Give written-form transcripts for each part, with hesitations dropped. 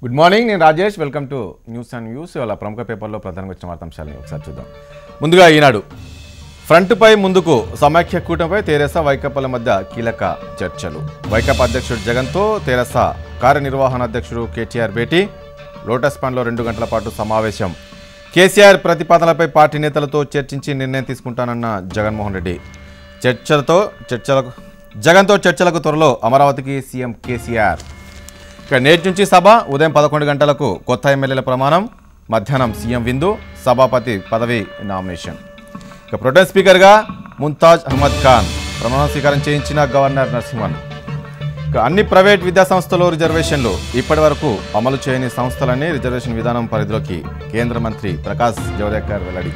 Good morning, నేను Rajesh. Welcome to news and views. ఇవాళ ప్రముఖ పేపర్లో ప్రధానంగా వచ్చిన వార్తాంశాలను ఒకసారి చూద్దాం. ముందుగా ఈనాడు ఫ్రంట్పై ముందుకు సమాఖ్య కూటమిపై తెరెసా వైకాపాల మధ్య కీలక చర్చలు. వైకాపా అధ్యక్షుడు జగన్తో తెరెసా కార్యనిర్వహణ అధ్యక్షుడు కేటీఆర్ భేటీ. లోటస్ పాండ్లో 2 గంటల పాటు సమావేశం. కేసీఆర్ ప్రతిపాదనలపై పార్టీ నేతలతో చర్చించి నిర్ణయం తీసుకుంటానన్న జగన్మోహన్ రెడ్డి. జగన్తో చర్చలకు త్వరలో అమరావతికి సీఎం కేసీఆర్. ఇక నేటి నుంచి సభ. ఉదయం 11 గంటలకు కొత్త ఎమ్మెల్యేల ప్రమాణం. మధ్యాహ్నం సీఎం విందు, సభాపతి పదవి నామినేషన్. ఇక ప్రొటెం స్పీకర్గా ముంతాజ్ అహ్మద్ ఖాన్ ప్రమాణ స్వీకారం చేయించిన గవర్నర్ నరసింహన్. ఇక అన్ని ప్రైవేట్ విద్యాసంస్థల్లో రిజర్వేషన్లు. ఇప్పటి వరకు అమలు చేయని సంస్థలన్నీ రిజర్వేషన్ విధానం పరిధిలోకి. కేంద్ర మంత్రి ప్రకాష్ జవదేకర్ వెల్లడి.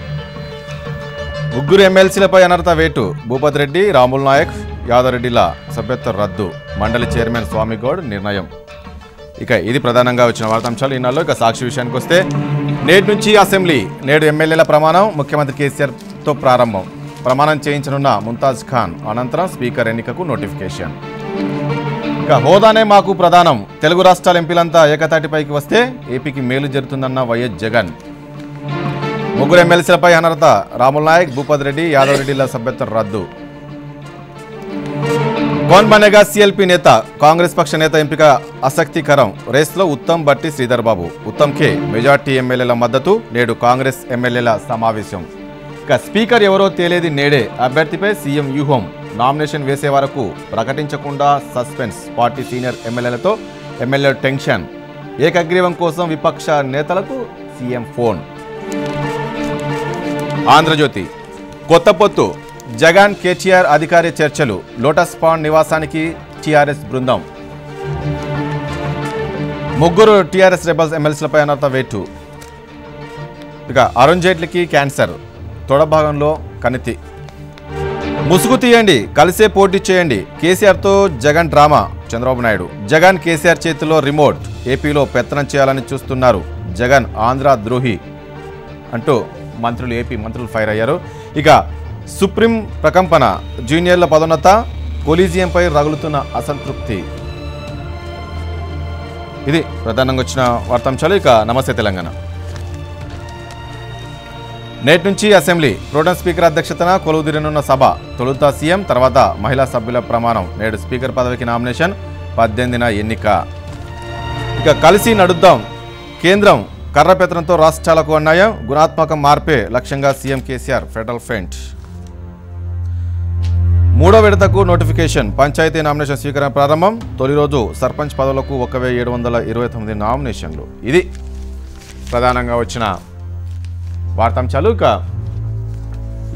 3 ఎమ్మెల్సీలపై అనర్హత వేటు. భూపత్ రెడ్డి, రాముల్ నాయక్, యాదవరెడ్డిల సభ్యత్వం రద్దు. మండలి చైర్మన్ స్వామిగౌడ్ నిర్ణయం. ఇక ఇది ప్రధానంగా వచ్చిన వార్తాంశాలు ఈనాడులో. ఇక సాక్షి విషయానికి వస్తే, నేటి నుంచి అసెంబ్లీ, నేడు ఎమ్మెల్యేల ప్రమాణం. ముఖ్యమంత్రి కేసీఆర్తో ప్రారంభం. ప్రమాణం చేయించనున్న ముంతాజ్ ఖాన్. అనంతరం స్పీకర్ ఎన్నికకు నోటిఫికేషన్. ఇక హోదానే మాకు ప్రధానం. తెలుగు రాష్ట్రాల ఎంపీలంతా ఏకతాటిపైకి వస్తే ఏపీకి మేలు జరుగుతుందన్న వైఎస్ జగన్. 3 ఎమ్మెల్సీలపై అనర్హత. రాముల్ నాయక్, భూపత్ రెడ్డి, యాదవరెడ్డిల సభ్యత్వం రద్దు. కౌన్ బనేగా సీఎల్పీ నేత. కాంగ్రెస్ పక్ష నేత ఎంపిక ఆసక్తికరం. రేస్లో ఉత్తమ్, భట్టి, శ్రీధర్ బాబు. ఉత్తమ్కే మెజార్టీ ఎమ్మెల్యేల మద్దతు. నేడు కాంగ్రెస్ ఎమ్మెల్యేల సమావేశం. ఇక స్పీకర్ ఎవరో తేలేది నేడే. అభ్యర్థిపై సీఎం వ్యూహం. నామినేషన్ వేసే వరకు ప్రకటించకుండా సస్పెన్స్. పార్టీ సీనియర్ ఎమ్మెల్యేలతో ఎమ్మెల్యే టెన్షన్. ఏకగ్రీవం కోసం విపక్ష నేతలకు సీఎం ఫోన్. ఆంధ్రజ్యోతి కొత్త పొత్తు. జగన్ కేటీఆర్ అధికార చర్చలు. లోటస్ పాండ్ నివాసానికి టీఆర్ఎస్ బృందం. 3 టీఆర్ఎస్ రెబల్స్ ఎమ్మెల్సీలపై అనర్హత వేటు. ఇక అరుణ్ జైట్లీకి క్యాన్సర్. తొడ భాగంలో కణితి. ముసుగు తీయండి, కలిసే పోటీ చేయండి. కేసీఆర్తో జగన్ డ్రామా. చంద్రబాబు నాయుడు. జగన్ కేసీఆర్ చేతిలో రిమోట్. ఏపీలో పెత్తనం చేయాలని చూస్తున్నారు. జగన్ ఆంధ్ర ద్రోహి అంటూ ఏపీ మంత్రులు ఫైర్ అయ్యారు. ఇక సుప్రీం ప్రకంపన. జూనియర్ల పదోన్నత. కొలీజియంపై రగులుతున్న అసంతృప్తి. ఇది ప్రధానంగా వచ్చిన వార్తాంశాలు. ఇక నమస్తే తెలంగాణ. నేటి నుంచి అసెంబ్లీ. ప్రోటెం స్పీకర్ అధ్యక్షతన కొలువుదీరనున్న సభ. తొలుత సీఎం, తర్వాత మహిళా సభ్యుల ప్రమాణం. నేడు స్పీకర్ పదవికి నామినేషన్. 18న ఎన్నిక. ఇక కలిసి నడుద్దాం. కేంద్రం కర్రపెత్తనంతో రాష్ట్రాలకు అన్యాయం. గుణాత్మక మార్పే లక్ష్యంగా సీఎం కేసీఆర్ ఫెడరల్ ఫ్రంట్. 3వ విడతకు నోటిఫికేషన్. పంచాయతీ నామినేషన్ స్వీకరణ ప్రారంభం. తొలి రోజు సర్పంచ్ పదవులకు 1729 నామినేషన్లు. ఇది ప్రధానంగా వచ్చిన వార్తాంశాలు. ఇక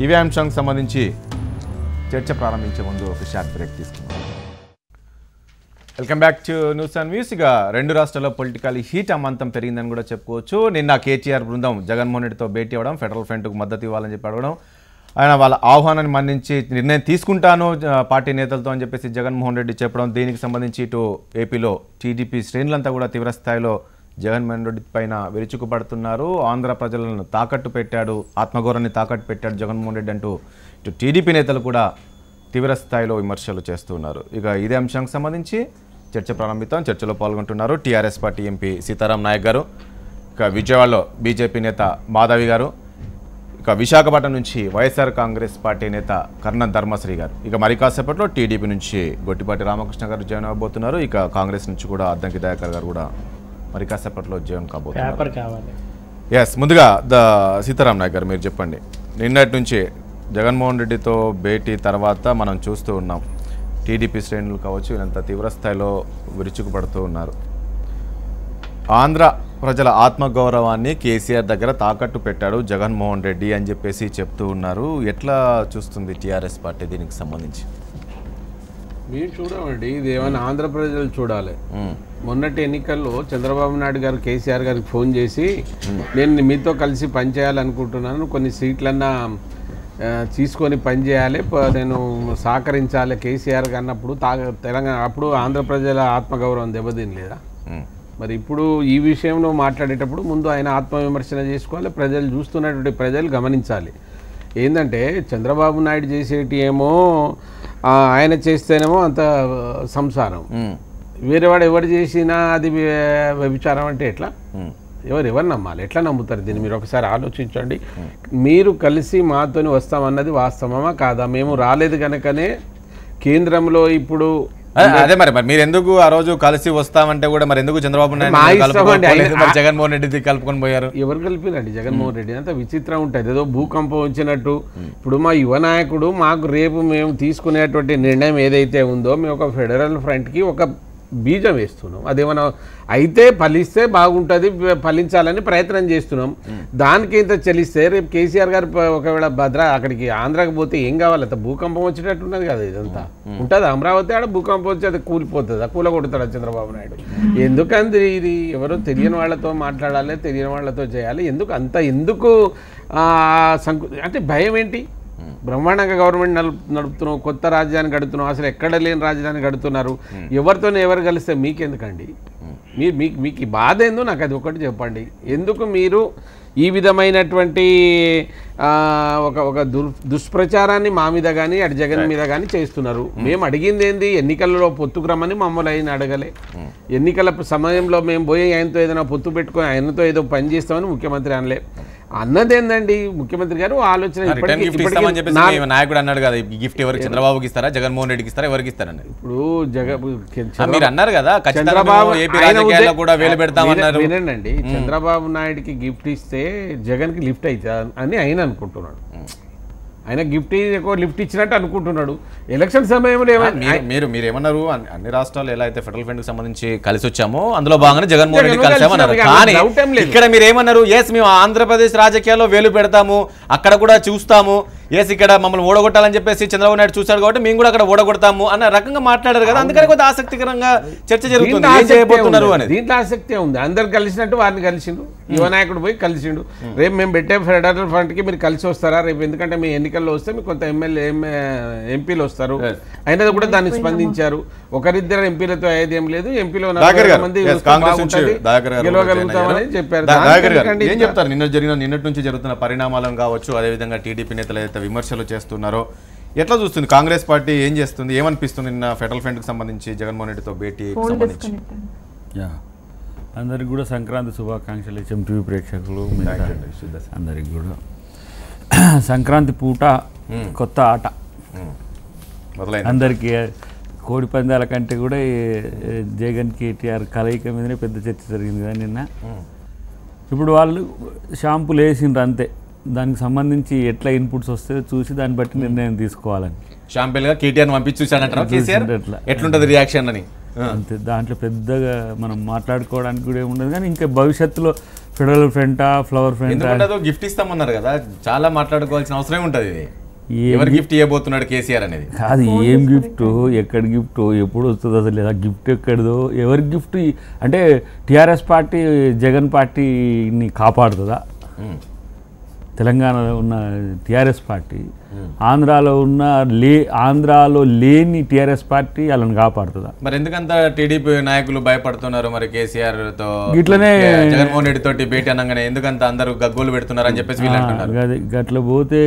ఇవే అంశానికి సంబంధించి చర్చ ప్రారంభించే ముందు ఒక షార్ట్ బ్రేక్ తీసుకున్నాం. Welcome back to news and views. ఇక 2 రాష్ట్రాల్లో పొలిటికల్ హీట్ అమాంతం పెరిగిందని కూడా చెప్పుకోవచ్చు. నిన్న కేటీఆర్ బృందం జగన్మోహన్ రెడ్డితో భేటీ అవ్వడం, ఫెడరల్ ఫ్రంట్కు మద్దతు ఇవ్వాలని చెప్పి అడగడం, ఆయన వాళ్ళ ఆహ్వానాన్ని మన్నించి నిర్ణయం తీసుకుంటాను పార్టీ నేతలతో అని చెప్పేసి జగన్మోహన్ రెడ్డి చెప్పడం. దీనికి సంబంధించి ఇటు ఏపీలో టీడీపీ శ్రేణులంతా కూడా తీవ్రస్థాయిలో జగన్మోహన్ రెడ్డి పైన విరుచుకుపడుతున్నారు. ఆంధ్ర ప్రజలను తాకట్టు పెట్టాడు, ఆత్మగౌరవాన్ని తాకట్టు పెట్టాడు జగన్మోహన్ రెడ్డి అంటూ ఇటు టీడీపీ నేతలు కూడా తీవ్రస్థాయిలో విమర్శలు చేస్తున్నారు. ఇక ఇదే అంశానికి సంబంధించి చర్చ ప్రారంభిద్దాం. చర్చలో పాల్గొంటున్నారు టీఆర్ఎస్ పార్టీ ఎంపీ సీతారాం నాయక్ గారు, ఇక విజయవాడలో బీజేపీ నేత మాధవి గారు, ఇక విశాఖపట్నం నుంచి వైఎస్ఆర్ కాంగ్రెస్ పార్టీ నేత కర్ణన్ ధర్మశ్రీ గారు, ఇక మరి కాసేపట్లో టీడీపీ నుంచి గొట్టిపాటి రామకృష్ణ గారు జాయిన్ అవ్వబోతున్నారు. ఇక కాంగ్రెస్ నుంచి కూడా అద్దంకి దయాకర్ గారు కూడా మరి కాసేపట్లో జాయిన్ కాబోతున్నారు. ఎస్, ముందుగా సీతారాం నాయక్ గారు మీరు చెప్పండి. నిన్నటి నుంచి జగన్మోహన్ రెడ్డితో భేటీ తర్వాత మనం చూస్తూ ఉన్నాం, టీడీపీ శ్రేణులు కావచ్చు వీళ్ళంతా తీవ్రస్థాయిలో విరుచుకుపడుతూ ఉన్నారు. ఆంధ్ర ప్రజల ఆత్మగౌరవాన్ని కేసీఆర్ దగ్గర తాకట్టు పెట్టాడు జగన్మోహన్ రెడ్డి అని చెప్పేసి చెప్తూ ఉన్నారు. ఎట్లా చూస్తుంది టీఆర్ఎస్ పార్టీ దీనికి సంబంధించి? మీరు చూడమండి, ఇది ఏమైనా ఆంధ్ర ప్రజలు చూడాలి. మొన్నటి ఎన్నికల్లో చంద్రబాబు నాయుడు గారు కేసీఆర్ గారికి ఫోన్ చేసి నేను మీతో కలిసి పనిచేయాలనుకుంటున్నాను, కొన్ని సీట్లన్నా తీసుకొని పనిచేయాలి, నేను సహకరించాలి కేసీఆర్ అన్నప్పుడు తెలంగాణ అప్పుడు ఆంధ్ర ప్రజల ఆత్మగౌరవం దెబ్బతినలేదా? మరి ఇప్పుడు ఈ విషయంలో మాట్లాడేటప్పుడు ముందు ఆయన ఆత్మవిమర్శన చేసుకోవాలి. ప్రజలు చూస్తున్నటువంటి ప్రజలు గమనించాలి. ఏంటంటే చంద్రబాబు నాయుడు చేసేటి ఏమో ఆయన చేస్తేనేమో అంత సంసారం, వేరేవాడు ఎవరు చేసినా అది వ్యభిచారం అంటే ఎట్లా? ఎవరు నమ్మాలి? ఎట్లా నమ్ముతారు దీన్ని? మీరు ఒకసారి ఆలోచించండి. మీరు కలిసి మాతోని వస్తామన్నది వాస్తవమా కాదా? మేము రాలేదు కనుకనే కేంద్రంలో ఇప్పుడు అదే మరి మీరు ఎందుకు ఆ రోజు కలిసి వస్తామంటే కూడా మరి ఎందుకు చంద్రబాబు నాయుడు జగన్మోహన్ రెడ్డి కలుపుకొని పోయారు? ఎవరు కలిపినండి జగన్మోహన్ రెడ్డి? అంత విచిత్రం ఉంటుంది, ఏదో భూకంపం వచ్చినట్టు. ఇప్పుడు మా యువ నాయకుడు మాకు రేపు మేము తీసుకునేటువంటి నిర్ణయం ఏదైతే ఉందో, మేము ఒక ఫెడరల్ ఫ్రంట్కి ఒక బీజం వేస్తున్నాం. అదేమన్నా అయితే ఫలిస్తే బాగుంటుంది, ఫలించాలని ప్రయత్నం చేస్తున్నాం. దానికి ఇంత చెల్లిస్తే రేపు కేసీఆర్ గారు ఒకవేళ అక్కడికి ఆంధ్రాకి పోతే ఏం కావాలి? అంత భూకంపం వచ్చేటట్టు ఉన్నది కదా ఇదంతా. ఉంటుంది అమరావతి ఆడ భూకంపం వచ్చి అది కూలిపోతుంది, కూల కొడతాడు చంద్రబాబు నాయుడు. ఎందుకంది ఇది? ఎవరో తెలియని వాళ్ళతో మాట్లాడాలి, తెలియని వాళ్ళతో చేయాలి. ఎందుకు అంటే భయం ఏంటి? బ్రహ్మాండంగా గవర్నమెంట్ నడుపుతున్నాం, కొత్త రాజధాని కడుతున్నాం, అసలు ఎక్కడ లేని రాజధాని కడుతున్నారు. ఎవరితోనే ఎవరు కలిస్తే మీకెందుకండి? మీకు బాధ ఏందో నాకు అది ఒకటి చెప్పండి. ఎందుకు మీరు ఈ విధమైనటువంటి ఒక దుష్ప్రచారాన్ని మా మీద కానీ అటు జగన్ మీద కానీ చేస్తున్నారు? మేము అడిగింది ఏంది? ఎన్నికలలో పొత్తుకు రమ్మని మమ్మల్ని ఆయన అడగలే. ఎన్నికల సమయంలో మేము పోయి ఆయనతో ఏదైనా పొత్తు పెట్టుకొని ఆయనతో ఏదో పని చేస్తామని ముఖ్యమంత్రి అనలే. అన్నదేందండి ముఖ్యమంత్రి గారు ఆలోచన? నాయకుడు అన్నాడు కదా, గిఫ్ట్ ఎవరికి? చంద్రబాబుకి ఇస్తారా, జగన్మోహన్ రెడ్డికి ఇస్తారా, ఎవరికి ఇస్తారని? ఇప్పుడు మీరు అన్నారు కదా చంద్రబాబు కూడా వేలు పెడతామన్నారు. వినండి, చంద్రబాబు నాయుడికి గిఫ్ట్ ఇస్తే జగన్ కి లిఫ్ట్ అవుతా అని ఆయన అనుకుంటున్నాడు. ఆయన లిఫ్ట్ ఇచ్చినట్టు అనుకుంటున్నాడు. ఎలక్షన్ సమయంలో మీరు ఏమన్నారు? అన్ని రాష్ట్రాలు ఎలా అయితే ఫెడరల్ ఫండ్ కి సంబంధించి కలిసి వచ్చామో అందులో భాగంగా జగన్మోహన్ రెడ్డి కలిసామన్నారు. కానీ ఇక్కడ మీరు ఏమన్నారు? ఎస్ మేము ఆంధ్రప్రదేశ్ రాజకీయాల్లో వేలు పెడతాము, అక్కడ కూడా చూస్తాము, ఎస్ ఇక్కడ మమ్మల్ని ఓడగొట్టాలని చెప్పేసి చంద్రబాబు నాయుడు చూశాడు కాబట్టి మేము కూడా అక్కడ ఓడగొడతాము అన్న రకంగా మాట్లాడారు కదా. అందుకని కొంత ఆసక్తికరంగా చర్చ జరుగుతుంది. ఏం చేయబోతున్నారు అనేది దీంట్లో ఆసక్తి ఉంది. అందరు కలిసినట్టు వారిని కలిసిండు, యువ నాయకుడు పోయి కలిసిండు. రేపు మేము పెట్టే ఫెడరల్ ఫ్రంట్ కి మీరు కలిసి వస్తారా రేపు? ఎందుకంటే మీ ఎన్నికల్లో వస్తే మీకు కొంత ఎంపీలు వస్తారు. అయినది కూడా దానికి స్పందించారు. ఒకరిద్దరు ఎంపీలతో అయ్యేది ఏం లేదు, ఎంపీలో 40 మంది గెలవగలుగుతామని చెప్పారు. ఏం చెప్తారు? నిన్నటి నుంచి జరుగుతున్న పరిణామాలను కావచ్చు, అదేవిధంగా టీడీపీ నేతలు విమర్శలు చేస్తున్నారో ఎట్లా చూస్తుంది కాంగ్రెస్ పార్టీ? ఏం చేస్తుంది? ఏమనిపిస్తుంది నిన్న ఫెడరల్ ఫ్రంట్ కి సంబంధించి జగన్మోహన్ రెడ్డితో భేటీకి సంబంధించి? అందరికి కూడా సంక్రాంతి శుభాకాంక్షలు. HM TV ప్రేక్షకులు అందరికి కూడా సంక్రాంతి పూట కొత్త ఆట అందరికీ. కోడి పందాల కంటే కూడా జగన్ KTR కలయిక మీదనే పెద్ద చర్చ జరిగింది కదా నిన్న. ఇప్పుడు వాళ్ళు షాంపులు వేసిండ్రు అంతే, దానికి సంబంధించి ఎట్లా ఇన్పుట్స్ వస్తే చూసి దాన్ని బట్టి నిర్ణయం తీసుకోవాలని. షాంపుల్గా KTR పంపించి ఎట్లుంటుంది రియాక్షన్ అని అంతే. దాంట్లో పెద్దగా మనం మాట్లాడుకోవడానికి కూడా ఏముండదు. కానీ ఇంకా భవిష్యత్తులో ఫెడరల్ ఫ్రంటా, ఫ్లవర్ ఫ్రంటా గిఫ్ట్ ఇస్తామన్నారు కదా, చాలా మాట్లాడుకోవాల్సిన అవసరం ఉంటుంది. ఎవరు గిఫ్ట్ ఇవ్వబోతున్నాడు కేసీఆర్ అనేది కాదు, ఏం గిఫ్ట్, ఎక్కడ గిఫ్ట్, ఎప్పుడు వస్తుంది అసలు, ఆ గిఫ్ట్ ఎక్కడదో, ఎవరికి గిఫ్ట్ అంటే టీఆర్ఎస్ పార్టీ జగన్ పార్టీని కాపాడుతుందా? తెలంగాణలో ఉన్న టీఆర్ఎస్ పార్టీ ఆంధ్రాలో లేని టీఆర్ఎస్ పార్టీ వాళ్ళని కాపాడుతుందా? మరి ఎందుకంత టీడీపీ నాయకులు భయపడుతున్నారు మరి కేసీఆర్ తో ఇట్లనే జగన్మోహన్ రెడ్డి తోటి భేటీ అనగానే ఎందుకంత అందరూ గగ్గోలు పెడుతున్నారు అని చెప్పేసి గట్ల పోతే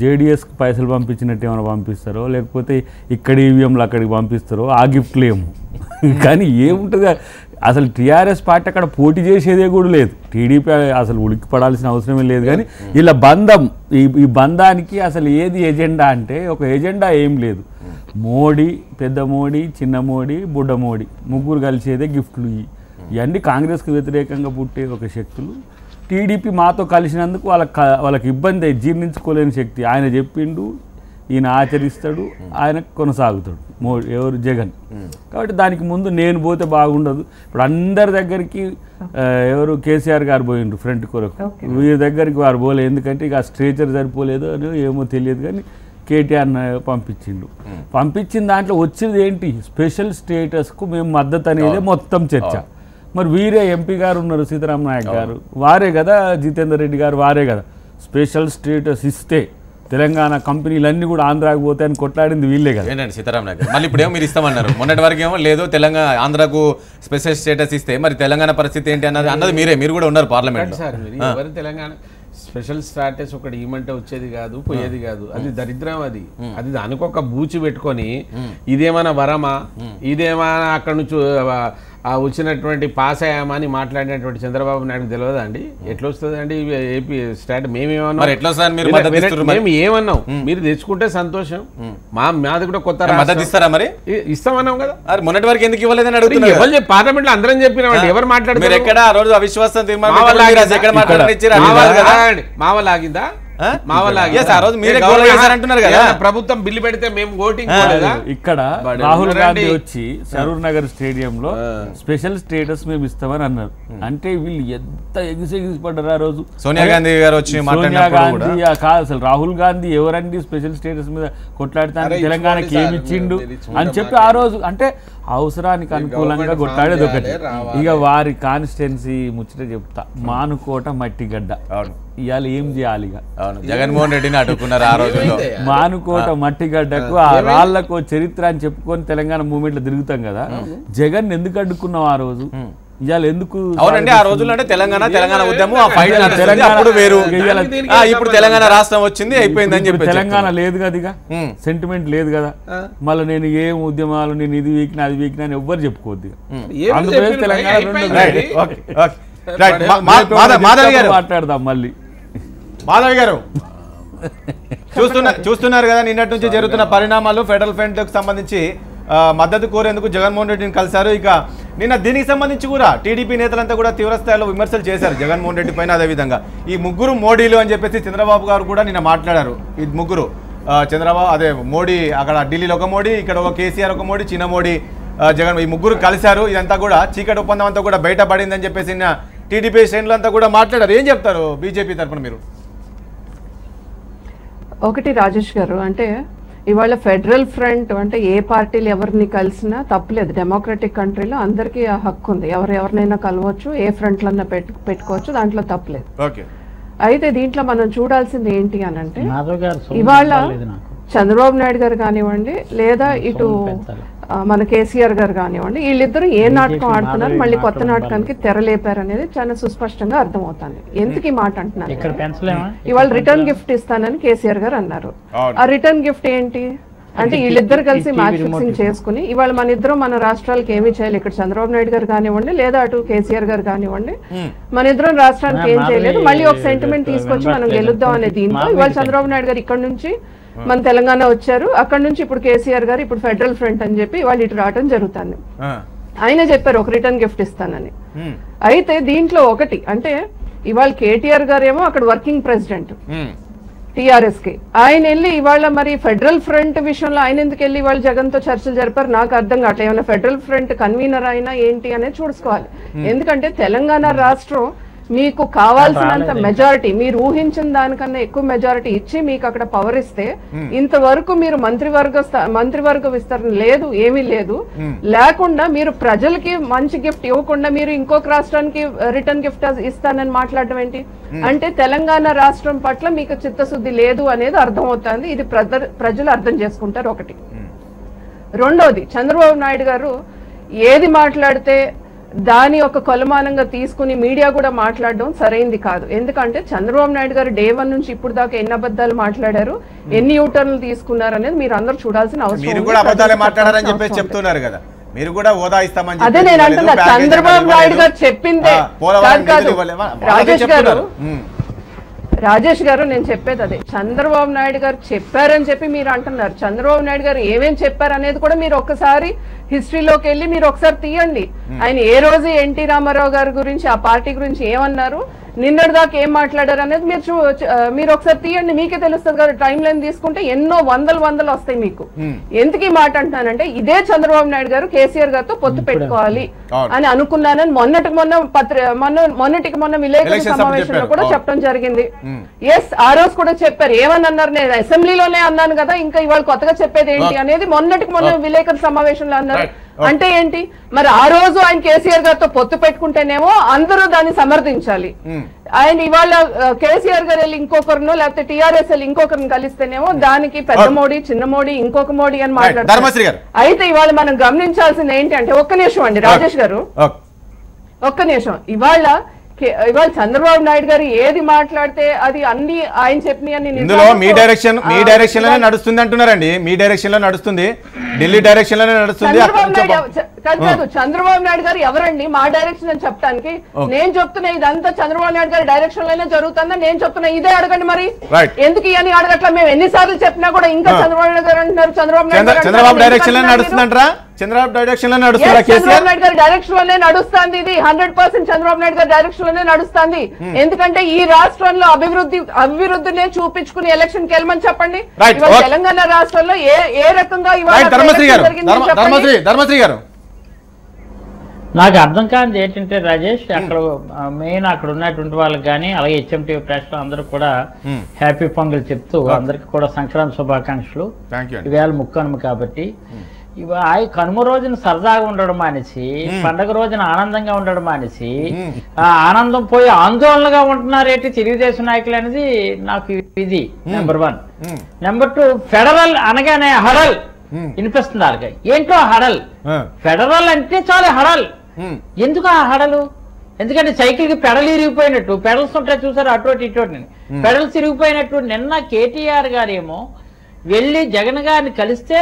జేడీఎస్కి పైసలు పంపించినట్టు ఏమైనా పంపిస్తారో, లేకపోతే ఇక్కడ ఈవీఎంలు అక్కడికి పంపిస్తారో, ఆ గిఫ్ట్లు ఏమో. కానీ ఏముంటుంది అసలు టీఆర్ఎస్ పార్టీ అక్కడ పోటీ చేసేదే కూడా లేదు. టీడీపీ అసలు ఉలిక్కి పడాల్సిన అవసరమే లేదు. కానీ ఇలా బంధం, ఈ బంధానికి అసలు ఏది ఎజెండా అంటే ఒక ఎజెండా ఏం లేదు. మోడీ, పెద్ద మోడీ, చిన్న మోడీ, బుడ్డ మోడీ ముగ్గురు కలిసేదే గిఫ్ట్లు. ఇవన్నీ కాంగ్రెస్కి వ్యతిరేకంగా పుట్టే ఒక శక్తులు. టీడీపీ మాతో కలిసినందుకు వాళ్ళకి ఇబ్బంది, జీర్ణించుకోలేని శక్తి. ఆయన చెప్పిండు, ఈయన ఆచరిస్తాడు, ఆయన కొనసాగుతాడు ఎవరు జగన్. కాబట్టి దానికి ముందు నేను పోతే బాగుండదు. ఇప్పుడు అందరి దగ్గరికి ఎవరు కేసీఆర్ గారు పోయిండ్రు ఫ్రంట్ కొరకు, వీరి దగ్గరికి వారు పోలేదు. ఎందుకంటే ఇక స్ట్రేచర్ సరిపోలేదు అని ఏమో తెలియదు. కానీ కేటీఆర్ని పంపించిన దాంట్లో వచ్చేది ఏంటి? స్పెషల్ స్టేటస్కు మేము మద్దతు అనేది మొత్తం చర్చ. మరి వీరే ఎంపీ గారు ఉన్నారు, సీతారాం నాయక్ గారు, వారే కదా, జితేందర్ రెడ్డి గారు వారే కదా స్పెషల్ స్టేటస్ ఇస్తే తెలంగాణ కంపెనీలన్నీ కూడా ఆంధ్రాకి పోతాయని కొట్లాడింది వీళ్ళే కదా. ఏంటండి సీతారాం నాయక్ మళ్ళీ ఇప్పుడు ఏమో మీరు ఇస్తామన్నారు, మొన్నటి వరకు ఏమో లేదు తెలంగాణ ఆంధ్రాకు స్పెషల్ స్టేటస్ ఇస్తే మరి తెలంగాణ పరిస్థితి ఏంటి అన్నది మీరే, మీరు కూడా ఉన్నారు పార్లమెంట్. తెలంగాణ స్పెషల్ స్టాటస్ ఒకటి ఇవ్వమంటే వచ్చేది కాదు, పోయేది కాదు. అది దరిద్రం. అది దానికి ఒక బూచి పెట్టుకొని ఇదేమైనా వరమా, ఇదేమైనా అక్కడ నుంచి వచ్చినటువంటి పాస్ అయ్యామా అని మాట్లాడినటువంటి చంద్రబాబు నాయుడు తెలియదా అండి? ఎట్లా వస్తుంది అండి ఏపీ స్టాట్? మేము ఏమన్నాం, మీరు తెచ్చుకుంటే సంతోషం, మాది కూడా కొత్త ఇస్తారా మరి? ఇస్తామన్నాం కదా. మొన్నటి వరకు ఎందుకు ఇవ్వలేదని అడుగుతున్నారు. పార్లమెంట్ లో అందరం చెప్పినామండి. ఎవరు మాట్లాడారు? ఎక్కడ ఆ రోజు అవిశ్వాసం తీర్మానం మా వల్ల ఆగిందా? ప్రభుత్వం బిల్లు పెడితే మేము ఓటింగ్ ఇక్కడ రాహుల్ గాంధీ వచ్చి సరూర్ నగర్ స్టేడియంలో స్పెషల్ స్టేటస్ మేము ఇస్తామని అన్నారు. అంటే వీళ్ళు ఎంత ఎగిసిపడ్డారు ఆ రోజు. సోనియా గాంధీ గారు వచ్చి సోనియా గాంధీ కాదు, అసలు రాహుల్ గాంధీ ఎవరండి స్పెషల్ స్టేటస్ మీద కొట్లాడితే తెలంగాణకి ఏమి ఇచ్చిండు అని చెప్పి ఆ రోజు, అంటే అవసరానికి అనుకూలంగా కొట్లాడేది ఒకటి. ఇక వారి కాన్స్టిట్యున్సీ ముచ్చట చెప్తా, మానుకోట మట్టిగడ్డ. ఇవాళ ఏం చేయాలి? జగన్మోహన్ రెడ్డిని అడ్డుకున్నారు ఆ రోజుల్లో. మానుకోట మట్టిగడ్డకు ఆ రాళ్లకు చరిత్ర అని చెప్పుకొని తెలంగాణ మూవ్మెంట్ లో తిరుగుతాం కదా. జగన్ ఎందుకు అడ్డుకున్నావు ఆ రోజు? ఇవాళ ఎందుకు? అవునండి, ఆ రోజుల్లో అంటే తెలంగాణ ఉద్యమం ఆ ఫైట్ అప్పుడు వేరు. ఇప్పుడు తెలంగాణ రాష్ట్రం వచ్చింది, అయిపోయింది అని చెప్పి తెలంగాణ లేదు కదా, ఇక సెంటిమెంట్ లేదు కదా. మళ్ళీ నేను ఏం ఉద్యమాలు, నేను ఇది వీక్నా అది వీక్నా అని ఎవ్వరు చెప్పుకోవద్దు. ఆంధ్రప్రదేశ్ తెలంగాణ మాట్లాడదాం మళ్ళీ. మాధవి గారు చూస్తున్నారు కదా నిన్నటి నుంచి జరుగుతున్న పరిణామాలు. ఫెడరల్ ఫ్రంట్ కు సంబంధించి మద్దతు కోరేందుకు జగన్మోహన్ రెడ్డిని కలిశారు. ఇక నిన్న దీనికి సంబంధించి కూడా టీడీపీ నేతలంతా కూడా తీవ్రస్థాయిలో విమర్శలు చేశారు జగన్మోహన్ రెడ్డి పైన. అదేవిధంగా ఈ ముగ్గురు మోడీలు అని చెప్పేసి చంద్రబాబు గారు కూడా నిన్న మాట్లాడారు. ఈ ముగ్గురు చంద్రబాబు అదే మోడీ, అక్కడ ఢిల్లీలో ఒక మోడీ, ఇక్కడ ఒక కేసీఆర్ ఒక మోడీ, చిన్న మోడీ జగన్, ఈ ముగ్గురు కలిశారు. ఇదంతా కూడా చీకటి ఒప్పందం అంతా కూడా బయటపడిందని చెప్పేసి టీడీపీ శ్రేణులంతా కూడా మాట్లాడారు. ఏం చెప్తారు బీజేపీ తరఫున మీరు? ఒకటి రాజేష్ గారు, అంటే ఇవాళ ఫెడరల్ ఫ్రంట్ అంటే ఏ పార్టీలు ఎవరిని కలిసినా తప్పలేదు. డెమోక్రటిక్ కంట్రీలో అందరికీ ఆ హక్కు ఉంది, ఎవరినైనా కలవచ్చు, ఏ ఫ్రంట్లన్నా పెట్టుకోవచ్చు, దాంట్లో తప్పలేదు. అయితే దీంట్లో మనం చూడాల్సింది ఏంటి అని అంటే, ఇవాళ చంద్రబాబు నాయుడు గారు కానివ్వండి, లేదా ఇటు మన కేసీఆర్ గారు కానివ్వండి, వీళ్ళిద్దరూ ఏ నాటకం ఆడుతున్నారు, మళ్ళీ కొత్త నాటకానికి తెరలేపారు అనేది చాలా సుస్పష్టంగా అర్థమవుతుంది. ఎందుకు ఈ మాట అంటున్నారు? ఇవాళ రిటర్న్ గిఫ్ట్ ఇస్తానని కేసీఆర్ గారు అన్నారు. ఆ రిటర్న్ గిఫ్ట్ ఏంటి అంటే, వీళ్ళిద్దరు కలిసి మ్యాచ్ ఫిక్సింగ్ చేసుకుని ఇవాళ మన ఇద్దరం మన రాష్ట్రాలకు ఏమీ చేయాలి, ఇక్కడ చంద్రబాబు నాయుడు గారు కానివ్వండి, లేదా అటు కేసీఆర్ గారు కానివ్వండి, మన ఇద్దరం రాష్ట్రానికి ఏం చేయలేదు, మళ్ళీ ఒక సెంటిమెంట్ తీసుకొచ్చి మనం గెలుద్దాం అనే దీంతో ఇవాళ చంద్రబాబు నాయుడు గారు ఇక్కడ నుంచి మన తెలంగాణ వచ్చారు, అక్కడ నుంచి ఇప్పుడు కేసీఆర్ గారు ఇప్పుడు ఫెడరల్ ఫ్రంట్ అని చెప్పి వాళ్ళు ఇటు రావడం జరుగుతుంది. ఆయన చెప్పారు ఒక రిటర్న్ గిఫ్ట్ ఇస్తానని. అయితే దీంట్లో ఒకటి అంటే, ఇవాళ కేటీఆర్ గారు ఏమో అక్కడ వర్కింగ్ ప్రెసిడెంట్ టిఆర్ఎస్ కి, ఆయన వెళ్ళి ఇవాళ మరి ఫెడరల్ ఫ్రంట్ విషయంలో ఆయన ఎందుకు వెళ్ళి ఇవాళ జగన్ తో చర్చలు జరిపారు నాకు అర్థం కావట్లేదు. ఏమైనా ఫెడరల్ ఫ్రంట్ కన్వీనర్ అయినా ఏంటి అనేది చూసుకోవాలి. ఎందుకంటే తెలంగాణ రాష్ట్రం మీకు కావాల్సినంత మెజారిటీ, మీరు ఊహించిన దానికన్నా ఎక్కువ మెజారిటీ ఇచ్చి మీకు అక్కడ పవర్ ఇస్తే, ఇంతవరకు మీరు మంత్రివర్గ విస్తరణ లేదు, ఏమీ లేదు, లేకుండా మీరు ప్రజలకి మంచి గిఫ్ట్ ఇవ్వకుండా మీరు ఇంకొక రాష్ట్రానికి రిటర్న్ గిఫ్ట్ ఇస్తానని మాట్లాడడం ఏంటి అంటే, తెలంగాణ రాష్ట్రం పట్ల మీకు చిత్తశుద్ధి లేదు అనేది అర్థమవుతుంది. ఇది ప్రజలు అర్థం చేసుకుంటారు. ఒకటి. రెండోది, చంద్రబాబు నాయుడు గారు ఏది మాట్లాడితే దాని ఒక కొలమానంగా తీసుకుని మీడియా కూడా మాట్లాడడం సరైంది కాదు. ఎందుకంటే చంద్రబాబు నాయుడు గారు డే 1 నుంచి ఇప్పుడు దాకా ఎన్ని అబద్ధాలు మాట్లాడారు, ఎన్ని యూటర్న్లు తీసుకున్నారు అనేది మీరు అందరూ చూడాల్సిన అవసరం. అదే నేను అంటున్నా, చంద్రబాబు నాయుడు గారు చెప్పిందే కాదు. రాజేష్ గారు నేను చెప్పేది అదే, చంద్రబాబు నాయుడు గారు చెప్పారని చెప్పి మీరు అంటున్నారు. చంద్రబాబు నాయుడు గారు ఏమేం చెప్పారు అనేది కూడా మీరు ఒక్కసారి హిస్టరీలోకి వెళ్ళి మీరు ఒకసారి తీయండి. ఆయన ఏ రోజు ఎన్టీ రామారావు గారి గురించి, ఆ పార్టీ గురించి ఏమన్నారు, నిన్నటి దాకా ఏం మాట్లాడారు అనేది మీరు ఒకసారి తీయండి, మీకే తెలుస్తుంది కదా. టైం లైన్ తీసుకుంటే ఎన్నో వందలు వస్తాయి మీకు. ఎందుకు ఈ మాట అంటున్నానంటే, ఇదే చంద్రబాబు నాయుడు గారు కేసీఆర్ గారితో పొత్తు పెట్టుకోవాలి అని అనుకున్నానని మొన్నటికి మొన్న విలేకరుల సమావేశంలో కూడా చెప్పడం జరిగింది. ఎస్, ఆ రోజు కూడా చెప్పారు. ఏమని అన్నారు? నేను అసెంబ్లీలోనే అన్నాను కదా, ఇంకా ఇవాళ కొత్తగా చెప్పేది ఏంటి అనేది మొన్నటికి మొన్న విలేకరుల సమావేశంలో అన్నారు. అంటే ఏంటి మరి? ఆ రోజు ఆయన కేసీఆర్ గారితో పొత్తు పెట్టుకుంటేనేమో అందరూ దాన్ని సమర్థించాలి. ఆయన ఇవాళ కేసీఆర్ గారు వెళ్ళి ఇంకొకరినో లేకపోతే టీఆర్ఎస్ వెళ్ళి ఇంకొకరిని కలిస్తేనేమో దానికి పెద్ద మోడీ, చిన్న మోడీ, ఇంకొక మోడీ అని మాట్లాడారు. అయితే ఇవాళ మనం గమనించాల్సింది ఏంటి అంటే, ఒక్క నిమిషం అండి రాజేష్ గారు, ఒక్క నిమిషం. ఇవాళ ఇవాళ చంద్రబాబు నాయుడు గారు ఏది మాట్లాడితే అది అన్ని ఆయన చెప్పిన ఇందులో మీ డైరెక్షన్ లోనే నడుస్తుంది అంటున్నారండి. మీ డైరెక్షన్ లో నడుస్తుంది, ఢిల్లీ డైరెక్షన్ లోనే నడుస్తుంది. కాదు, చంద్రబాబు నాయుడు గారు ఎవరండి మా డైరెక్షన్ అని చెప్పడానికి? నేను చెప్తున్నా ఇదంతా చంద్రబాబు నాయుడు గారి డైరెక్షన్ లోనే జరుగుతుందని నేను చెప్తున్నా. ఇదే అడగండి మరి, ఎందుకు ఇవన్నీ అడగట్లా? మేము ఎన్నిసార్లు చెప్పినా కూడా ఇంకా చంద్రబాబు నాయుడు గారు అంటున్నారు. చంద్రబాబు డైరెక్షన్ లో నడుస్తుందంటారా? చంద్రబాబు డైరెక్షన్ లో నడుస్తుందా? చంద్రబాబు నాయుడు గారి డైరెక్షన్ లోనే నడుస్తుంది. ఇది 100% చంద్రబాబు నాయుడు గారి డైరెక్షన్ లోనే నడుస్తుంది. ఎందుకంటే ఈ రాష్ట్రంలో అభివృద్ధినే చూపించుకుని ఎలక్షన్ కి వెళ్ళమని చెప్పండి. తెలంగాణ రాష్ట్రంలో ఏ రకంగా ధర్మశ్రీ గారు, నాకు అర్థం కానిది ఏంటంటే రాజేష్, అక్కడ మెయిన్ అక్కడ ఉన్నటువంటి వాళ్ళకి కానీ అలాగే హెచ్ఎంటీ ప్రెస్ అందరూ కూడా హ్యాపీ పొంగల్ చెప్తూ అందరికి కూడా సంక్రాంతి శుభాకాంక్షలు. ఈవేళ ముక్కనుమ కాబట్టి కనుమ రోజున సరదాగా ఉండడం మానేసి పండగ రోజున ఆనందంగా ఉండడం మానేసి ఆ ఆనందం పోయి ఆందోళనగా ఉంటున్నారేంటి తెలుగుదేశం నాయకులు అనేది నాకు ఇది నెంబర్ 1. నెంబర్ 2, ఫెడరల్ అనగానే హడల్ వినిపిస్తుంది వాళ్ళకి. ఏంటో హడల్, ఫెడరల్ అంటే చాలా హడల్. ఎందుకు ఆ హడలు? ఎందుకంటే సైకిల్ కి పెడలు ఇరిగిపోయినట్టు, పెడల్స్ ఉంటాయి చూసారు అటోటి ఇటోటి, పెడల్స్ ఇరిగిపోయినట్టు. నిన్న కేటీఆర్ గారేమో వెళ్ళి జగన్ గారిని కలిస్తే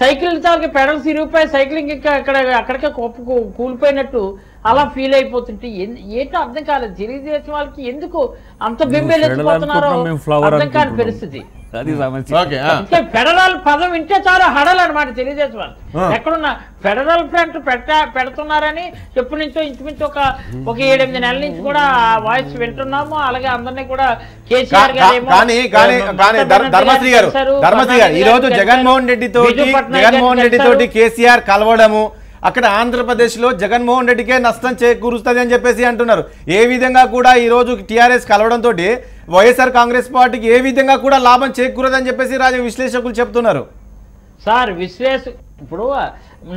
సైకిల్ తాలకి పెడల్స్ ఇరిగిపోయి సైక్లింగ్ అక్కడికే కూలిపోయినట్టు అలా ఫీల్ అయిపోతుంటే ఏంటో అర్థం కాలేదు. తెలుగుదేశం వాళ్ళకి ఎందుకు అంత బింబెలెత్తిపోతున్నారో అర్థం కాని పరిస్థితి. ఫెడరల్ పదం వింటే చాలా హడల్ అనమాట తెలుగుదేశం వాళ్ళు. ఎక్కడున్నా ఫెడరల్ ఫ్రంట్ పెడుతున్నారని ఎప్పటి నుంచో ఇంచుమించు ఒక 7-8 నెలల నుంచి కూడా వాయిస్ వింటున్నాము. అలాగే అందరినీ కూడా కేసీఆర్ గారు ఈ రోజు జగన్మోహన్ రెడ్డి తోటి కేసీఆర్ కలవడము, అక్కడ ఆంధ్రప్రదేశ్ లో జగన్మోహన్ రెడ్డికే నష్టం చేకూరుస్తుంది అని చెప్పేసి అంటున్నారు. ఏ విధంగా కూడా ఈ రోజు టీఆర్ఎస్ కలవడంతో వైఎస్ఆర్ కాంగ్రెస్ పార్టీకి ఏ విధంగా కూడా లాభం చేకూరదని చెప్పేసి విశ్లేషకులు చెప్తున్నారు. సార్ ఇప్పుడు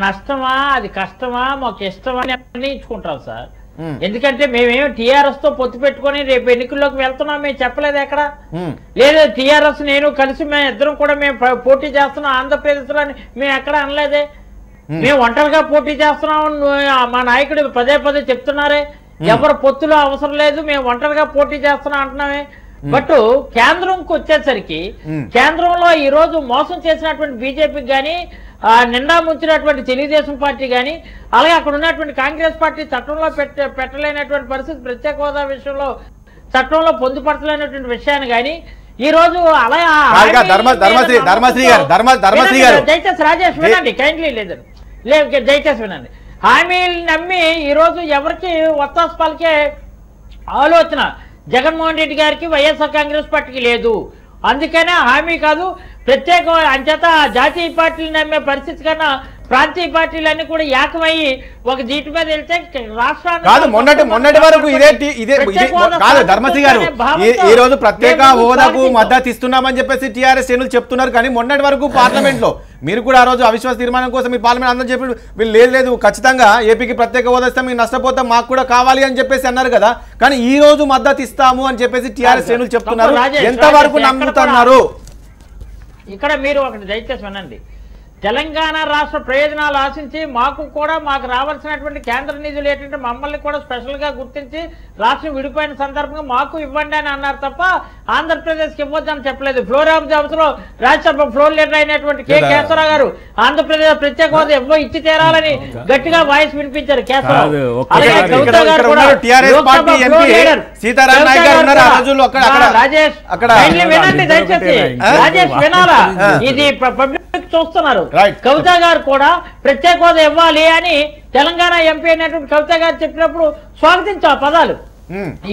నష్టమా అది కష్టమా మాకు ఇష్టమా అని నిర్ణయించుకుంటాం సార్. ఎందుకంటే మేమేమో టీఆర్ఎస్ తో పొత్తు పెట్టుకుని రేపు ఎన్నికల్లోకి వెళ్తున్నాం మేము చెప్పలేదు ఎక్కడ. లేదా టీఆర్ఎస్ నేను కలిసి మేము ఇద్దరం కూడా మేము పోటీ చేస్తున్నాం ఆంధ్రప్రదేశ్ లో మేము ఎక్కడ అనలేదే. మేము ఒంటరిగా పోటీ చేస్తున్నాం మా నాయకుడు పదే చెప్తున్నారే. ఎవరు పొత్తులో అవసరం లేదు, మేము ఒంటరిగా పోటీ చేస్తున్నాం అంటున్నామే. బట్ కేంద్రంకి వచ్చేసరికి కేంద్రంలో ఈ రోజు మోసం చేసినటువంటి బీజేపీకి గానీ నిండా ముంచినటువంటి తెలుగుదేశం పార్టీ గానీ అలాగే అక్కడ ఉన్నటువంటి కాంగ్రెస్ పార్టీ చట్టంలో పెట్టలేనటువంటి పరిస్థితి, ప్రత్యేక హోదా విషయంలో చట్టంలో పొందుపరచలేనటువంటి విషయాన్ని గానీ ఈ రోజు దయచేసి రాజేష్ వినండి, కైండ్లీ లేదు దయచేసి వినండి. హామీలు నమ్మి ఈ రోజు ఎవరికి ఒత్తాసు పలికే ఆలోచన జగన్మోహన్ రెడ్డి గారికి వైఎస్ఆర్ కాంగ్రెస్ పార్టీకి లేదు. అందుకనే హామీ కాదు ప్రత్యేక అంచేత జాతీయ పార్టీలు నమ్మే పరిస్థితి కన్నా ప్రాంతీయ పార్టీలన్నీ కూడా ఏకమయ్యి ఒక జీటు మీద వెళ్తే రాష్ట్రాన్ని మొన్నటి వరకు ఇదే కాదు ధర్మశ్రీ గారు, ఈ రోజు ప్రత్యేక హోదాకు మద్దతు ఇస్తున్నామని చెప్పేసి టీఆర్ఎస్ శ్రేణులు చెప్తున్నారు. కానీ మొన్నటి వరకు పార్లమెంట్ లో మీరు కూడా ఆ రోజు అవిశ్వాస తీర్మానం కోసం మీ పార్లమెంట్ అందరూ చెప్పి వీళ్ళు లేదు ఖచ్చితంగా ఏపీకి ప్రత్యేక హోదా ఇస్తాం, మీకు నష్టపోతాం, మాకు కూడా కావాలి అని చెప్పేసి అన్నారు కదా. కానీ ఈ రోజు మద్దతు ఇస్తాము అని చెప్పేసి టీఆర్ఎస్ శ్రేణులు చెప్తున్నారు. ఎంతవరకు నమ్ముతున్నారు? ఇక్కడ మీరు ఒకటి దయచేసి వినండి. తెలంగాణ రాష్ట్ర ప్రయోజనాలు ఆశించి మాకు రావాల్సినటువంటి కేంద్ర నిధులు ఏంటంటే మమ్మల్ని కూడా స్పెషల్ గా గుర్తించి రాష్ట్రం విడిపోయిన సందర్భంగా మాకు ఇవ్వండి అని అన్నారు తప్ప ఆంధ్రప్రదేశ్కి ఇవ్వద్దని చెప్పలేదు. ఫ్లోర్ ఆఫ్ ది హౌస్ లో రాజ్యసభ ఫ్లోర్ లీడర్ అయినటువంటి కె కేశవరావు గారు ఆంధ్రప్రదేశ్ ప్రత్యేక హోదా ఇచ్చి తీరాలని గట్టిగా వాయిస్ వినిపించారు కేశవరావు. అలాగే కవిత గారు కూడా రాజేష్ వినండి దయచేసి, రాజేష్ వినాలా, ఇది పబ్లిక్ చూస్తున్నారు. కవిత గారు కూడా ప్రత్యేక హోదా ఇవ్వాలి అని తెలంగాణ ఎంపీ అయినటువంటి కవిత గారు చెప్పినప్పుడు స్వాగతించా పదాలు.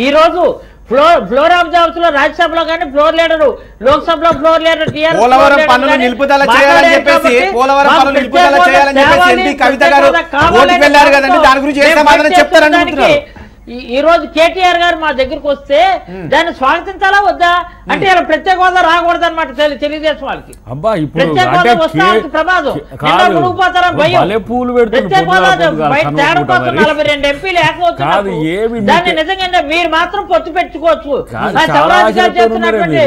ఈ రోజు ఫ్లోర్ ఆఫ్ ది హౌస్ లో రాజ్యసభలో కానీ ఫ్లోర్ లీడరు, లోక్సభలో ఫ్లోర్ లీడర్ ఈ రోజు కేటీఆర్ గారు మా దగ్గరకు వస్తే దాన్ని స్వాగతించాలా వద్దా అంటే ఇలా ప్రత్యేక హోదా రాకూడదు అనమాట తెలుగుదేశం వాళ్ళకి. ప్రత్యేక హోదా వస్తా ప్రమాదం, మునిగిపోతారా భయం. ప్రత్యేక హోదా బయట తేడం కోసం 42 ఎంపీలు ఏకవచ్చు. దాన్ని నిజంగా మీరు మాత్రం పొత్తు పెట్టుకోవచ్చు. శివరాజ్ గారు చేస్తున్నటువంటి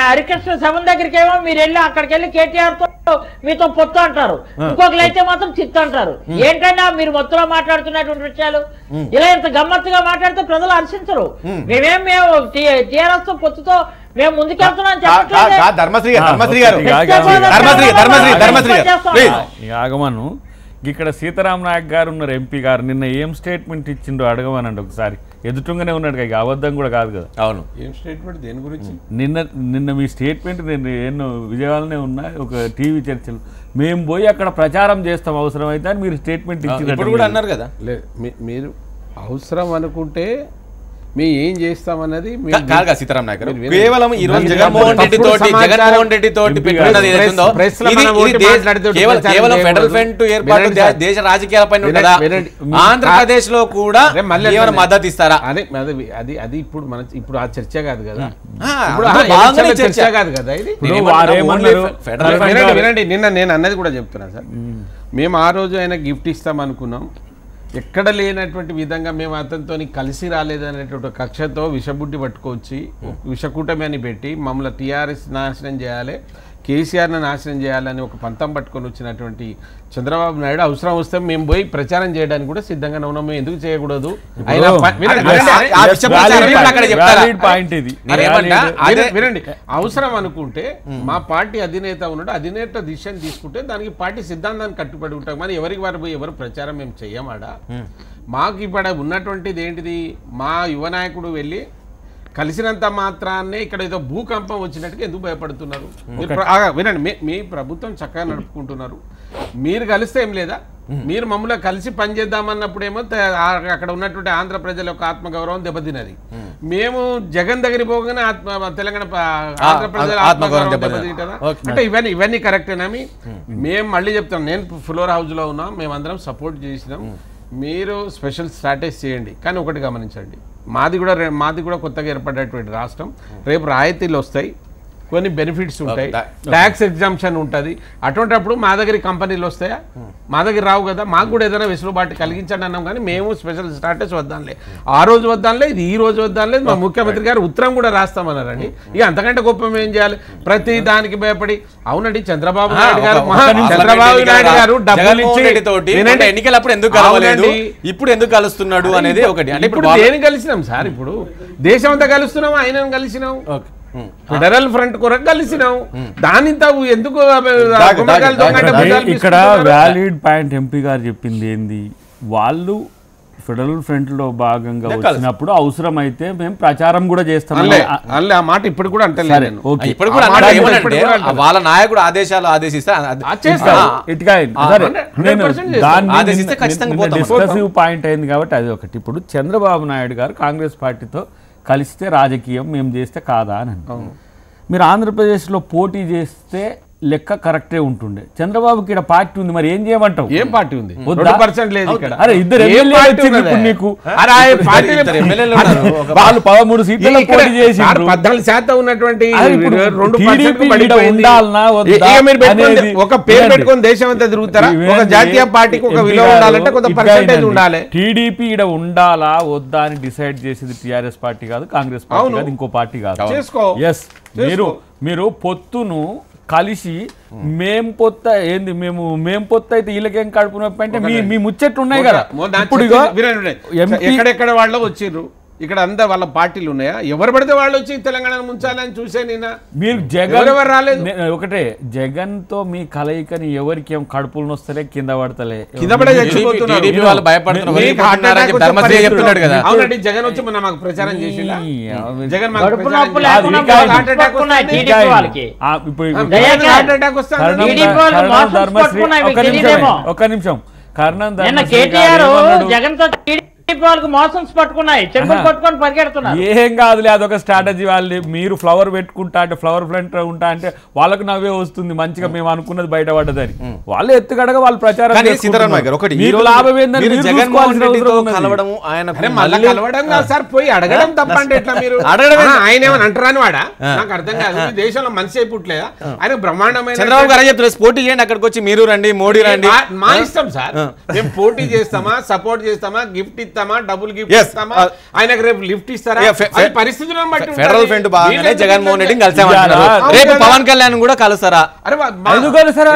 హరికృష్ణ శవం దగ్గరికి ఏమో మీరు వెళ్ళి అక్కడికి వెళ్ళి కేటీఆర్ తో మీతో పొత్తు అంటారు, ఇంకొకరు అయితే మాత్రం చిత్తు అంటారు. ఏంటంటే మీరు మొత్తంలో మాట్లాడుతున్నటువంటి విషయాలు ఇలా ఇంత గమ్మత్తుగా మాట్లాడితే ప్రజలు హర్షించరు. మేము టీఆర్ఎస్ తో పొత్తుతో మేము ముందుకెళ్తున్నాం ఆగమను. ఇక్కడ సీతారాం నాయక్ గారు ఉన్నారు, ఎంపీ గారు, నిన్న ఏం స్టేట్మెంట్ ఇచ్చిండో అడగమనండి ఒకసారి. ఎదుటంగానే ఉన్నాడు, ఇక అబద్ధం కూడా కాదు కదా. అవును, ఏం స్టేట్మెంట్ దేని గురించి? నిన్న మీ స్టేట్మెంట్ నేను ఎన్నో విజయవాడనే ఉన్నా ఒక టీవీ చర్చలు, మేము పోయి అక్కడ ప్రచారం చేస్తాం అవసరం అయితే అని మీరు స్టేట్మెంట్ ఇచ్చింది కూడా అన్నారు కదా. లేదు, మీరు అవసరం అనుకుంటే మేము ఏం చేస్తామన్నది సీతారాం నాయక్ గారు కేవలం ఈ రోజు జగన్మోహన్ రెడ్డి తోటి పెట్టుకున్నది ఏదైతుందో కేవలం ఫెడరల్ ఫ్రంట్ ఏర్పాటు దేశ రాజకీయాలపై కదా. ఆంధ్రప్రదేశ్ లో కూడా మద్దతు ఇస్తారా అదే అది ఇప్పుడు ఆ చర్చ కాదు కదా, చర్చ కాదు కదా ఇది. వినండి, నిన్న నేను అన్నది కూడా చెప్తున్నా సార్. మేము ఆ రోజు ఆయన గిఫ్ట్ ఇస్తాం అనుకున్నాం, ఎక్కడ లేనటువంటి విధంగా మేము అతనితో కలిసి రాలేదనేటువంటి కక్షతో విషబుడ్డి పట్టుకొచ్చి విషకూటమి అని పెట్టి మమ్మల్ని టీఆర్ఎస్ నాశనం చేయాలి, కేసీఆర్ని నాశనం చేయాలని ఒక పంతం పట్టుకొని వచ్చినటువంటి చంద్రబాబు నాయుడు అవసరం వస్తే మేము పోయి ప్రచారం చేయడానికి కూడా సిద్ధంగానే ఉన్నాం. మేము ఎందుకు చేయకూడదు? వినండి, అవసరం అనుకుంటే మా పార్టీ అధినేత ఉన్నాడు, అధినేత డిసిషన్ తీసుకుంటే దానికి పార్టీ సిద్ధాంతాన్ని కట్టుబడి ఉంటాం. మరి ఎవరికి వారు పోయి ఎవరు ప్రచారం మేము చెయ్యమాడా? మాకు ఇప్పుడు ఉన్నటువంటిది ఏంటిది? మా యువ నాయకుడు వెళ్ళి కలిసినంత మాత్రాన్నే ఇక్కడ ఏదో భూకంపం వచ్చినట్టుగా ఎందుకు భయపడుతున్నారు? వినండి, మీ ప్రభుత్వం చక్కగా నడుపుకుంటున్నారు, మీరు కలిస్తే ఏం లేదా? మీరు మమ్మల్ని కలిసి పనిచేద్దామన్నప్పుడేమో అక్కడ ఉన్నటువంటి ఆంధ్ర ప్రజల యొక్క ఆత్మగౌరవం దెబ్బతిన్నది. మేము జగన్ దగ్గరికి పోగానే తెలంగాణ ఆంధ్ర ప్రజల ఆత్మగౌరవం దెబ్బతింటుందా? అంటే ఇవన్నీ కరెక్టేనా? మేము మళ్ళీ చెప్తాం, నేను ఫ్లోర్ హౌస్ లో ఉన్నాం, మేమందరం సపోర్ట్ చేసినాం. మీరు స్పెషల్ స్ట్రాటజీ చేయండి, కానీ ఒకటి గమనించండి, మాది కూడా కొత్తగా ఏర్పడేటువంటి రాష్ట్రం. రేపు రాయితీలు వస్తాయి, కొన్ని బెనిఫిట్స్ ఉంటాయి, ట్యాక్స్ ఎగ్జామ్షన్ ఉంటుంది. అటువంటిప్పుడు మా దగ్గర కంపెనీలు వస్తాయా? మా దగ్గర రావు కదా. మాకు కూడా ఏదైనా వెసులుబాటు కలిగించండి అన్నాం, కానీ మేము స్పెషల్ స్టాటస్ వద్దాంలే, ఆ రోజు వద్దాంలే, ఇది ఈ రోజు వద్దాంలే. మా ముఖ్యమంత్రి గారు ఉత్తరం కూడా రాస్తామన్నారండి. ఇక అంతకంటే గొప్ప ఏం చేయాలి? ప్రతి దానికి భయపడి. అవునండి, చంద్రబాబు నాయుడు గారు డబ్బులు ఇచ్చి ఎన్నికలప్పుడు ఎందుకు కలవలేదు, ఇప్పుడు ఎందుకు కలుస్తున్నాడు అనేది ఒకటి. అంటే ఇప్పుడు దేని కలిసినాం సార్? ఇప్పుడు దేశం అంతా కలుస్తున్నాం, ఆయన కలిసినాం, ఫెడరల్ ఫ్రంట్ కొరకు కలిసినాం. దాని ఎందుకు ఇక్కడ వ్యాలిడ్ పాయింట్ ఎంపీ గారు చెప్పింది ఏంది? వాళ్ళు ఫెడరల్ ఫ్రంట్ లో భాగంగా వచ్చినప్పుడు అవసరం అయితే మేము ప్రచారం కూడా చేస్తాం. ఆ మాట ఇప్పుడు కూడా అంటే వాళ్ళ నాయకుడు ఆదేశాలు ఆదేశిస్తే డిస్కసివ్ పాయింట్ అయింది కాబట్టి అది ఒకటి. ఇప్పుడు చంద్రబాబు నాయుడు గారు కాంగ్రెస్ పార్టీతో కలిస్తే రాజకీయం మేము చేస్తే కాదా అని అంటారు. మీరు ఆంధ్రప్రదేశ్లో పోటీ చేస్తే లెక్క కరెక్టే ఉంటుండే. చంద్రబాబుకి ఇక్కడ పార్టీ ఉంది, మరి ఏం చేయమంటావు? ఏం పార్టీ ఉంది? అరే ఇద్దరు నీకు వాళ్ళు 13 సీట్లలో పోటీ చేసి 14% ఉన్నటువంటి ఒక పేరు పెట్టుకొని దేశం అంతా తిరుగుతారా? ఒక జాతీయ పార్టీకి ఒక విలువ ఉండాలంటే కొంత పర్సెంటేజ్ ఉండాలి. టీడీపీ ఇక్కడ ఉండాలా వద్దా అని డిసైడ్ చేసేది టీఆర్ఎస్ పార్టీ కాదు, కాంగ్రెస్ పార్టీ కాదు, ఇంకో పార్టీ కాదు. ఎస్, మీరు పొత్తును కలిసి మేం పొత్త ఏంది, మేం పొత్త అయితే వీళ్ళకేం కడుపు నొప్పి అంటే మీ ముచ్చట్లు ఉన్నాయి కదా. ఇప్పుడు ఎక్కడెక్కడ వాళ్ళు వచ్చిర్రు, ఇక్కడ అంతా వాళ్ళ పార్టీలు ఉన్నాయా? ఎవరు పడితే వాళ్ళు వచ్చి తెలంగాణ ముంచాలని చూసే నేను. మీరు జగన్ ఎవరు రాలేదు. ఒకటే, జగన్ తో మీ కలయికని ఎవరికి ఏం కడుపులు వస్తలే, కింద పడతలే, కింద పడే చచ్చిపోతున్నారు. అవునండి, జగన్ వచ్చి మొన్న మాకు ప్రచారం చేసి జగన్ ఒక్క నిమిషం కర్ణం వాళ్ళకి మోషన్స్ పట్టుకున్నాయి, చెంబులు పట్టుకొని పరిగెడుతున్నారు. ఏం కాదులే, అదొక స్ట్రాటజీ. వాళ్ళు మీరు ఫ్లవర్ పెట్టుకుంటా అంటే ఫ్లవర్ ఫ్రంట్ ఉంటా అంటే వాళ్ళకు నవ్వే వస్తుంది, మంచిగా మేము అనుకున్నది బయటపడ్డదని. వాళ్ళు ఎత్తుగడగా వాళ్ళు ప్రచారం లాభం పోయి అడగడం తప్పంటే ఎట్లా? మీరు ఆయన ఏమని అంటారని వాడా? నాకు అర్థం కాదు. దేశంలో మనిషి అయిపోట్లేదా? ఆయన బ్రహ్మాండమైన చంద్రబాబు గారు చెప్తారు, పోటీ చేయండి, అక్కడికి వచ్చి మీరు రండి, మోడీ రండి. మా ఇష్టం సార్, మేము పోటీ చేస్తామా, సపోర్ట్ చేస్తామా, గిఫ్ట్ ఇస్తామా, డబుల్ గిఫ్ట్ ఇస్తామా, ఆయనకు రేపు లిఫ్ట్ ఇస్తారా? పరిస్థితులను బట్టి ఫెడరల్ ఫ్రంట్ బాగానే జగన్మోహన్ రెడ్డిని కలిసామంటారు, రేపు పవన్ కళ్యాణ్ కూడా కలుస్తారా? ఎందుకు కలుస్తారా?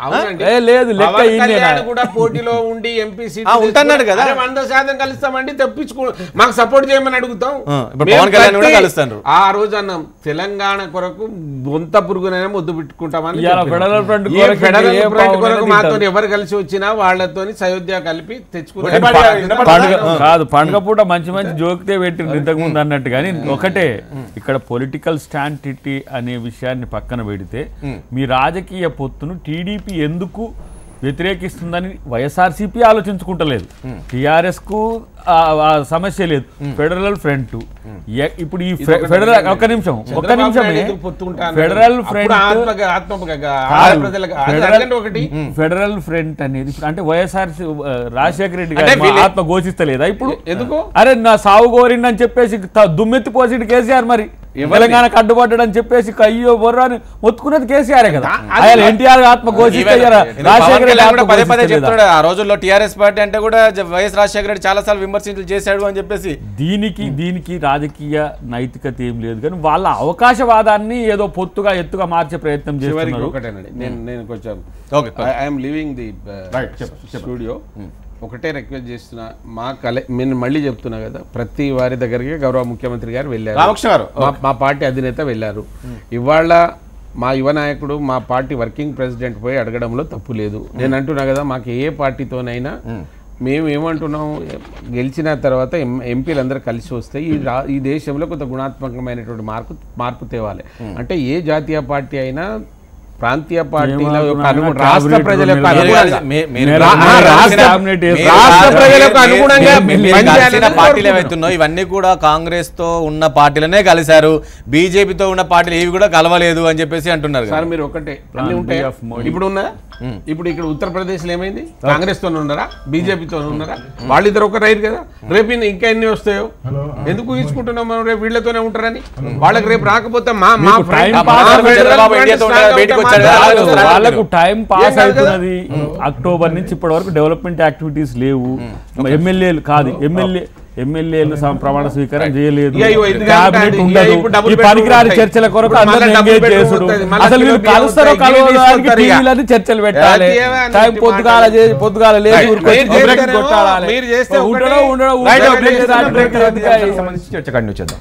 అవునండి. లేదు లెక్క పవన్ ఈయనే కళ్యాణ్ కూడా పోటీలో ఉండి ఎంపీ సీట్ ఉంటున్నాడు కదా. 100% కలుస్తామండి, తెప్పించుకో మాకు సపోర్ట్ చేయమని అడుగుతాం. ఇప్పుడు పవన్ కళ్యాణ్ కూడా కలుస్తారు. ఆ రోజు అన్నాం తెలంగాణ కొరకు బొంత పురుగునైనా ముద్దు పెట్టుకుంటామని. ఫెడరల్ ఫ్రంట్ కొరకు మాతో ఎవరు కలిసి వచ్చినా వాళ్ళతో సయోధ్య కలిపి తెచ్చుకునే కాదు. పండుగ పూట మంచి మంచి జోకితే పెట్టిండ్రు ఇంతకు ముందు అన్నట్టు. కానీ ఒకటే ఇక్కడ పొలిటికల్ స్టాండిటీ అనే విషయాన్ని పక్కన పెడితే మీ రాజకీయ పొత్తును టీడీపీ ఎందుకు వ్యతిరేకిస్తుందని వైఎస్ఆర్సీపీ ఆలోచించుకుంటలేదు. టీఆర్ఎస్ కు సమస్య లేదు. ఫెడరల్ ఫ్రంట్ ఇప్పుడు ఈ ఫెడరల్ ఒక్క నిమిషమే ఫెడరల్ ఫ్రంట్ అనేది అంటే వైఎస్ఆర్ రాజశేఖర రెడ్డి గారు ఆత్మ ఘోషిస్తలేదా ఇప్పుడు? ఎందుకు అరే నా సాగు కోరిండి అని చెప్పేసి దుమ్మెత్తి పోసిడు కేసీఆర్, మరి తెలంగాణ కడ్డుపడ్డాడు అని చెప్పేసి అయ్యో బొర్రా అని మొత్తుకున్నది కేసీఆర్ కదా. ఆయన ఎన్టీఆర్ ఆత్మ ఘోషిస్తే రాజశేఖర రెడ్డి ఆ రోజుల్లో టీఆర్ఎస్ పార్టీ అంటే కూడా వైఎస్ రాజశేఖర రెడ్డి చాలా సార్లు విమర్శలు చేశాడు అని చెప్పేసి దీనికి రాజకీయ నైతికత ఏం లేదు. కానీ వాళ్ళ అవకాశవాదాన్ని ఏదో పొత్తుగా ఎత్తుగా మార్చే ప్రయత్నం చేస్తున్నారు. నేను కొంచెం ఐఎమ్ లీవింగ్ ది స్టూడియో. ఒకటే రిక్వెస్ట్ చేస్తున్నా, నేను మళ్ళీ చెప్తున్నా కదా, ప్రతి వారి దగ్గరికి గౌరవ ముఖ్యమంత్రి గారు వెళ్ళారు, మా పార్టీ అధినేత వెళ్ళారు. ఇవాళ మా యువ నాయకుడు మా పార్టీ వర్కింగ్ ప్రెసిడెంట్ పోయి అడగడంలో తప్పు లేదు. నేను అంటున్నా కదా, మాకు ఏ పార్టీతోనైనా మేము ఏమంటున్నాం, గెలిచిన తర్వాత ఎంపీలందరూ కలిసి వస్తే ఈ దేశంలో కొంత గుణాత్మకమైనటువంటి మార్పు తేవాలి. అంటే ఏ జాతీయ పార్టీ అయినా ప్రాంతీయ పార్టీల యొక్క రాష్ట్ర ప్రజల యొక్క పార్టీలు ఏవైతున్నాయో ఇవన్నీ కూడా కాంగ్రెస్ తో ఉన్న పార్టీలనే కలిశారు, బీజేపీతో ఉన్న పార్టీలు ఏవి కూడా కలవలేదు అని చెప్పేసి అంటున్నారు. సార్ మీరు ఒకటే అన్ని ఉంటాయి ఇప్పుడు ఉన్నా. ఇప్పుడు ఇక్కడ ఉత్తరప్రదేశ్ లో ఏమైంది? కాంగ్రెస్ తో ఉన్నారా, బీజేపీతో ఉన్నారా? వాళ్ళిద్దరు ఒక రైట్ కదా. రేపు ఇంకా ఎన్ని వస్తాయో ఎందుకు తీసుకుంటున్నాం మనం? రేపు వీళ్ళతోనే ఉంటారని. వాళ్ళకి రేపు రాకపోతే వాళ్ళకు టైం పాస్ అవుతున్నది. అక్టోబర్ నుంచి ఇప్పటి వరకు డెవలప్మెంట్ యాక్టివిటీస్ లేవు. ఎమ్మెల్యేలు కాదు ఎమ్మెల్యేలు ప్రమాణ స్వీకారం చేయలేదు, క్యాబినెట్ ఉండదు. ఈ పనికిరాని చర్చల కొరకు అందరూ ఎంగేజ్ చేసుడు. అసలు వీళ్ళు కలుస్తారో కలవడానికి టీవీలని చర్చలు పెట్టాలి. టైం పొద్దుగాల లేదు చర్చ కంటిన్యూ చేద్దాం.